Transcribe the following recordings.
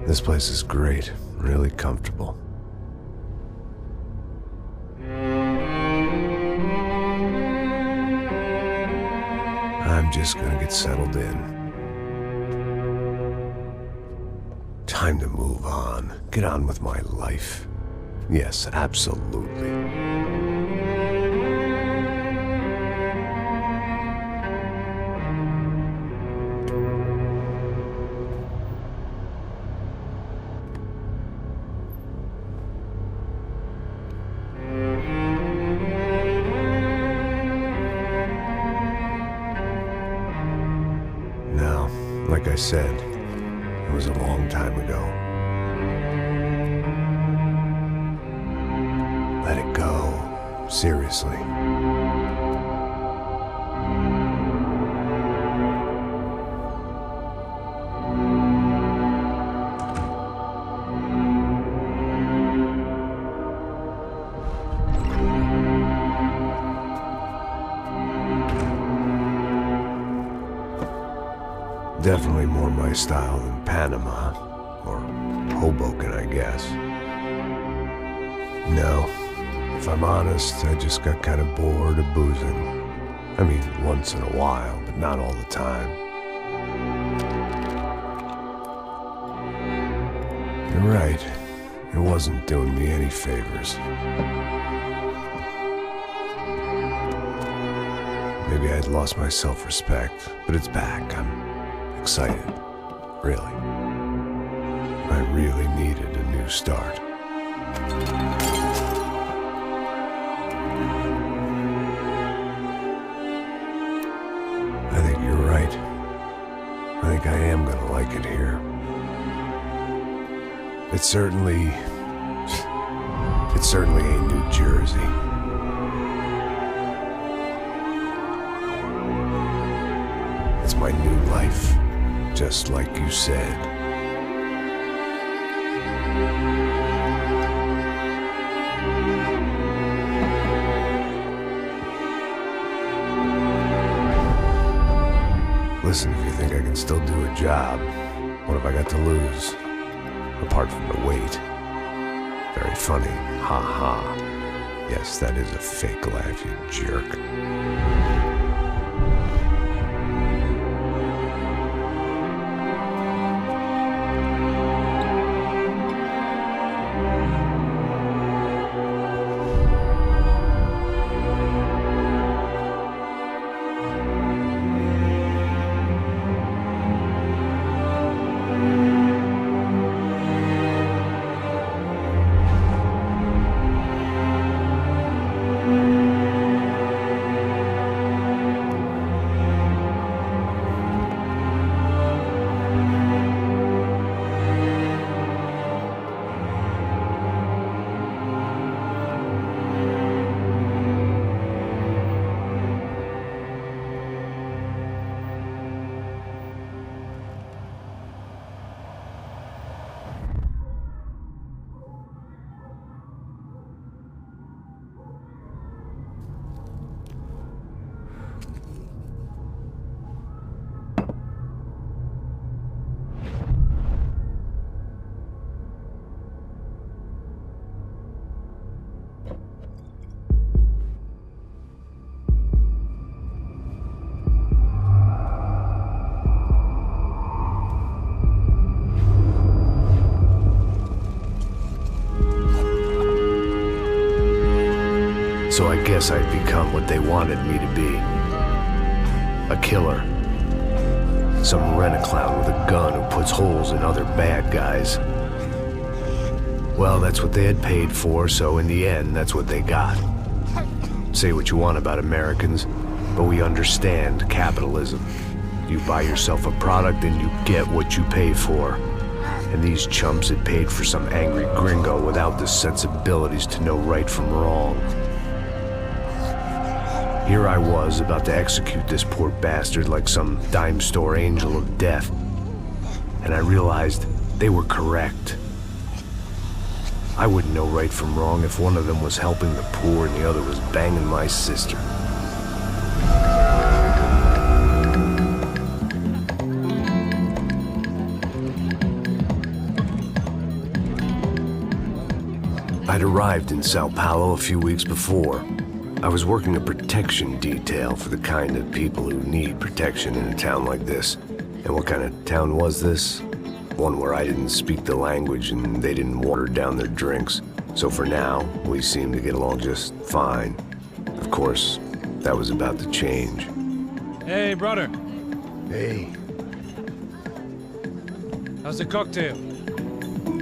This place is great, really comfortable. I'm just gonna get settled in. Time to move on. Get on with my life. Yes, absolutely. Now, like I said, it was a long time ago. Let it go. Seriously. Definitely more my style than Panama, or Hoboken, I guess. No, if I'm honest, I just got kind of bored of boozing. I mean, once in a while, but not all the time. You're right, it wasn't doing me any favors. Maybe I'd lost my self-respect, but it's back. I'm excited, really. I really needed a new start. I think you're right. I think I am gonna like it here. It's certainly ain't New Jersey. It's my new life. Just like you said. Listen, if you think I can still do a job, what have I got to lose? Apart from the weight. Very funny. Ha ha. Yes, that is a fake laugh, you jerk. So I guess I'd become what they wanted me to be. A killer. Some rent-a-clown with a gun who puts holes in other bad guys. Well, that's what they had paid for, so in the end, that's what they got. Say what you want about Americans, but we understand capitalism. You buy yourself a product and you get what you pay for. And these chumps had paid for some angry gringo without the sensibilities to know right from wrong. Here I was, about to execute this poor bastard like some dime store angel of death. And I realized they were correct. I wouldn't know right from wrong if one of them was helping the poor and the other was banging my sister. I'd arrived in São Paulo a few weeks before. I was working a protection detail for the kind of people who need protection in a town like this. And what kind of town was this? One where I didn't speak the language and they didn't water down their drinks. So for now, we seemed to get along just fine. Of course, that was about to change. Hey, brother. Hey. How's the cocktail?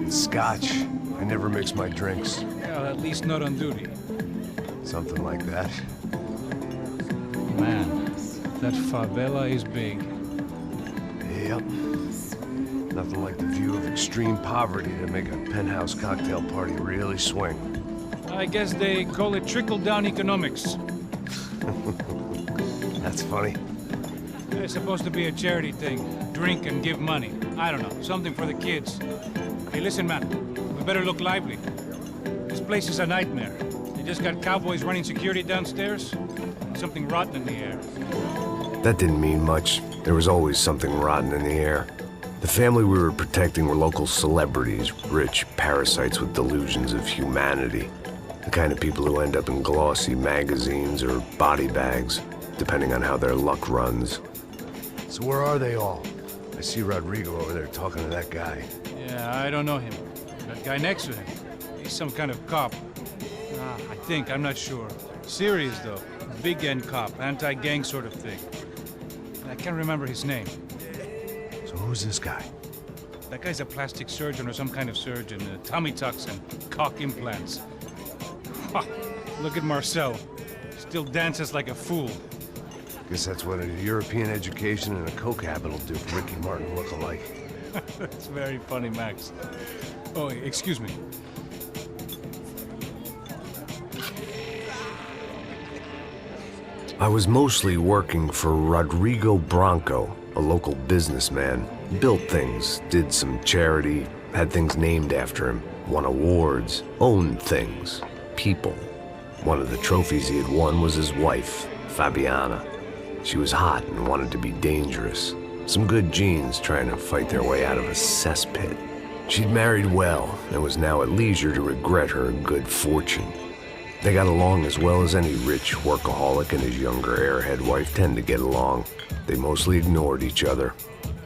It's scotch. I never mix my drinks. Well, at least not on duty. Something like that. Man, that favela is big. Yep. Nothing like the view of extreme poverty to make a penthouse cocktail party really swing. I guess they call it trickle-down economics. That's funny. It's supposed to be a charity thing. Drink and give money. I don't know, something for the kids. Hey, listen, man. We better look lively. This place is a nightmare. They just got cowboys running security downstairs. Something rotten in the air. That didn't mean much. There was always something rotten in the air. The family we were protecting were local celebrities, rich parasites with delusions of humanity. The kind of people who end up in glossy magazines or body bags, depending on how their luck runs. So where are they all? I see Rodrigo over there talking to that guy. Yeah, I don't know him. That guy next to him. He's some kind of cop. I think, I'm not sure. Serious, though. Big end cop, anti-gang sort of thing. I can't remember his name. So who's this guy? That guy's a plastic surgeon or some kind of surgeon. Tummy tucks and cock implants. Ha! Look at Marcel. Still dances like a fool. Guess that's what a European education and a coke habit will do for Ricky Martin look-alike. That's very funny, Max. Oh, excuse me. I was mostly working for Rodrigo Branco, a local businessman. Built things, did some charity, had things named after him, won awards, owned things, people. One of the trophies he had won was his wife, Fabiana. She was hot and wanted to be dangerous. Some good genes trying to fight their way out of a cesspit. She'd married well and was now at leisure to regret her good fortune. They got along as well as any rich workaholic and his younger airhead wife tend to get along. They mostly ignored each other.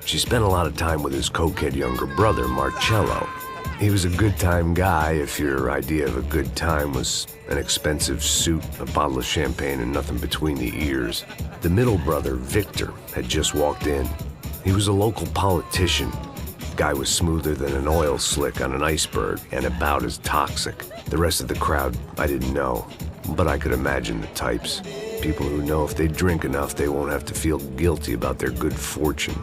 She spent a lot of time with his cokehead younger brother, Marcello. He was a good-time guy if your idea of a good time was an expensive suit, a bottle of champagne, and nothing between the ears. The middle brother, Victor, had just walked in. He was a local politician. Guy was smoother than an oil slick on an iceberg and about as toxic. The rest of the crowd, I didn't know, but I could imagine the types. People who know if they drink enough, they won't have to feel guilty about their good fortune.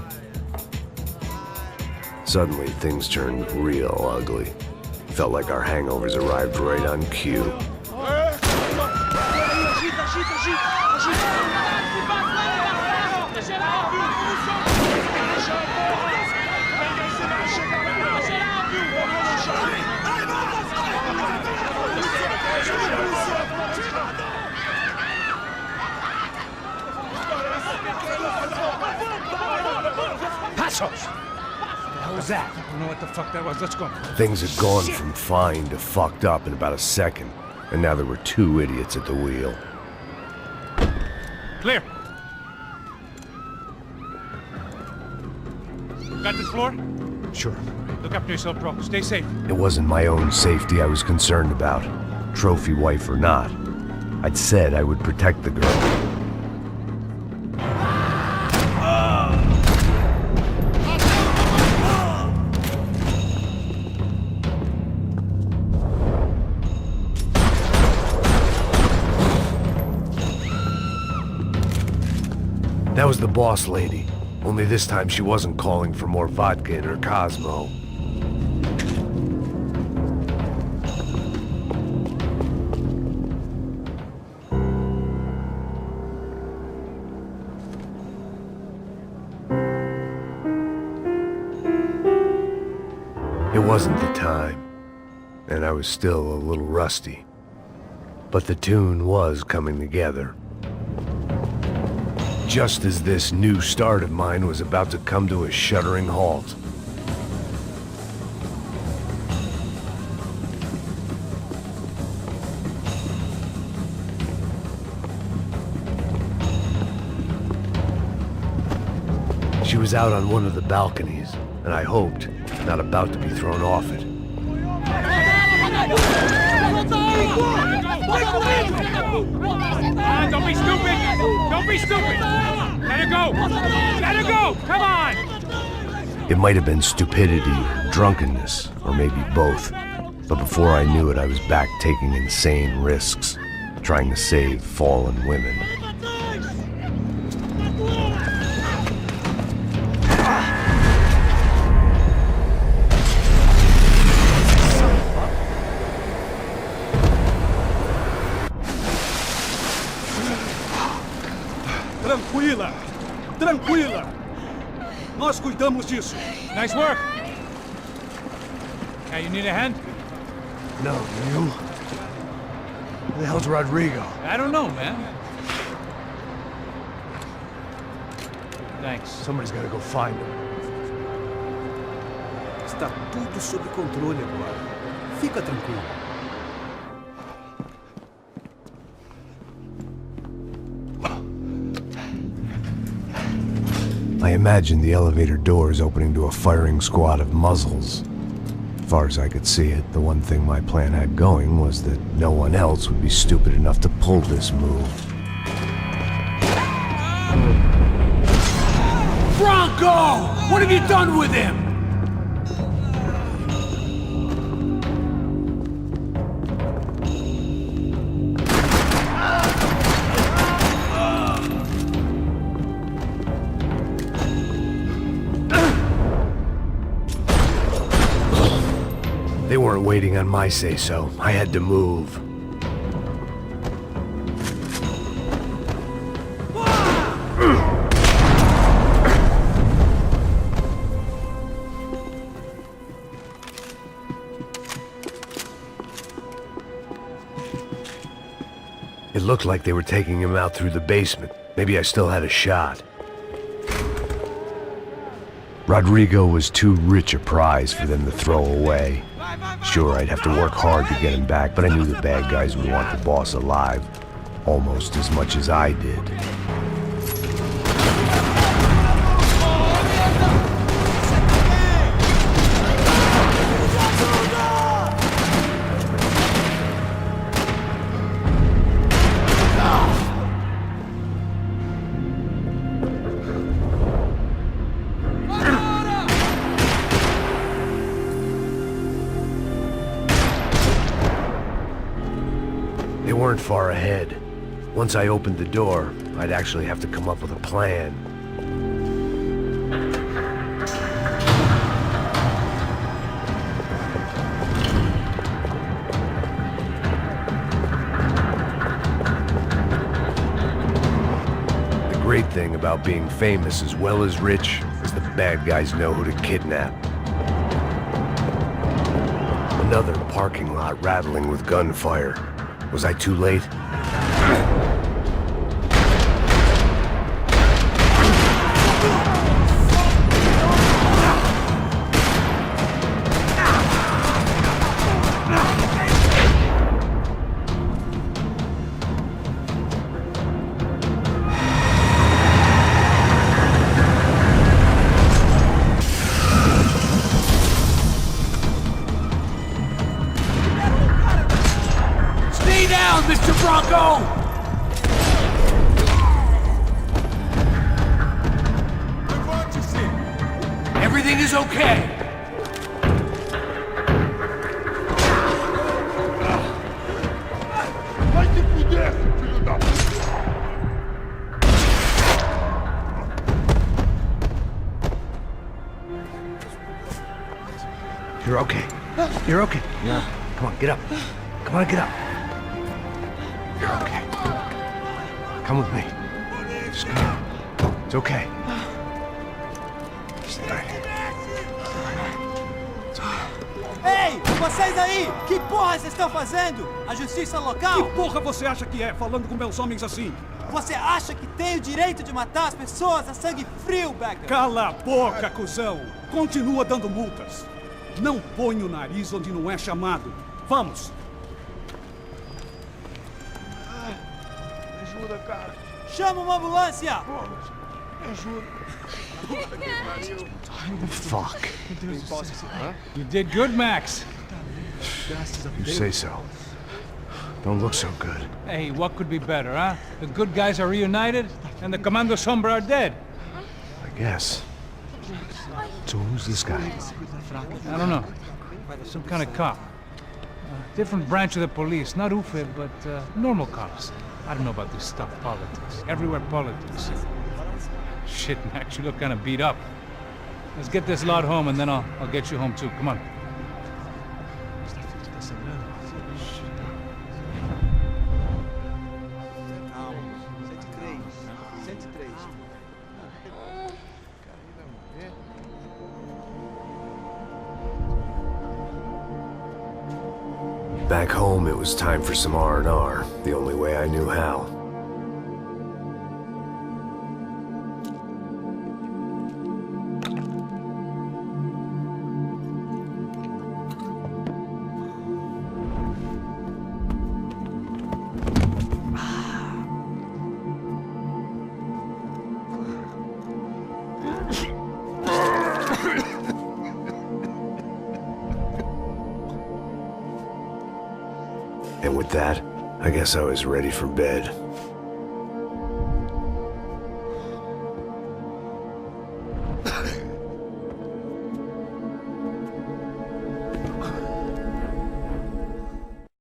Suddenly, things turned real ugly. Felt like our hangovers arrived right on cue. Passos! What was that? I don't know what the fuck that was. Let's go. Things had gone from fine to fucked up in about a second, and now there were two idiots at the wheel. Clear. Got this floor? Sure. Look after yourself, bro. Stay safe. It wasn't my own safety I was concerned about, trophy wife or not. I'd said I would protect the girl. That was the boss lady, only this time she wasn't calling for more vodka in her Cosmo. It wasn't the time, and I was still a little rusty, but the tune was coming together. Just as this new start of mine was about to come to a shuddering halt. was out on one of the balconies, and I hoped not about to be thrown off it. Don't be stupid! Don't be stupid! Let her go! Let her go! Come on! It might have been stupidity or drunkenness, or maybe both. But before I knew it, I was back taking insane risks, trying to save fallen women. Tranquila! Tranquila! Nós cuidamos disso. Nice work! Hey, you need a hand? No, you? Who the hell's Rodrigo? I don't know, man. Thanks. Somebody's gotta go find him. Está tudo sob controle agora. Fica tranquilo. I imagined the elevator doors opening to a firing squad of muzzles. As far as I could see it, the one thing my plan had going was that no one else would be stupid enough to pull this move. Bronco! What have you done with him? They weren't waiting on my say-so. I had to move. It looked like they were taking him out through the basement. Maybe I still had a shot. Rodrigo was too rich a prize for them to throw away. Sure, I'd have to work hard to get him back, but I knew the bad guys would want the boss alive almost as much as I did. They weren't far ahead. Once I opened the door, I'd actually have to come up with a plan. The great thing about being famous as well as rich is the bad guys know who to kidnap. Another parking lot rattling with gunfire. Was I too late? Mr. Bronco! Everything is okay. You're okay. You're okay. Yeah. Come on, get up. Come on, get up. You're okay. Come with me. Just come. It's okay. Stay right here. Ei, vocês aí! Que porra vocês estão fazendo? A justiça local? Que porra você acha que é, falando com meus homens assim? Você acha que tem o direito de matar as pessoas a sangue frio, Becker? Cala a boca, cuzão! Continua dando multas. Não põe o nariz onde não é chamado. Vamos! Chama uma ambulância! Fuck. You did good, Max. You say so. Don't look so good. Hey, what could be better, huh? The good guys are reunited, and the Commando Sombra are dead. I guess. So who's this guy? I don't know. Some kind of cop. Different branch of the police. Not UFE, but normal cops. I don't know about this stuff, politics. Everywhere politics. Shit, Max, you look kind of beat up. Let's get this lot home, and then I'll get you home too. Come on. Back home, it was time for some R&R, the only way I knew how. And with that, I guess I was ready for bed.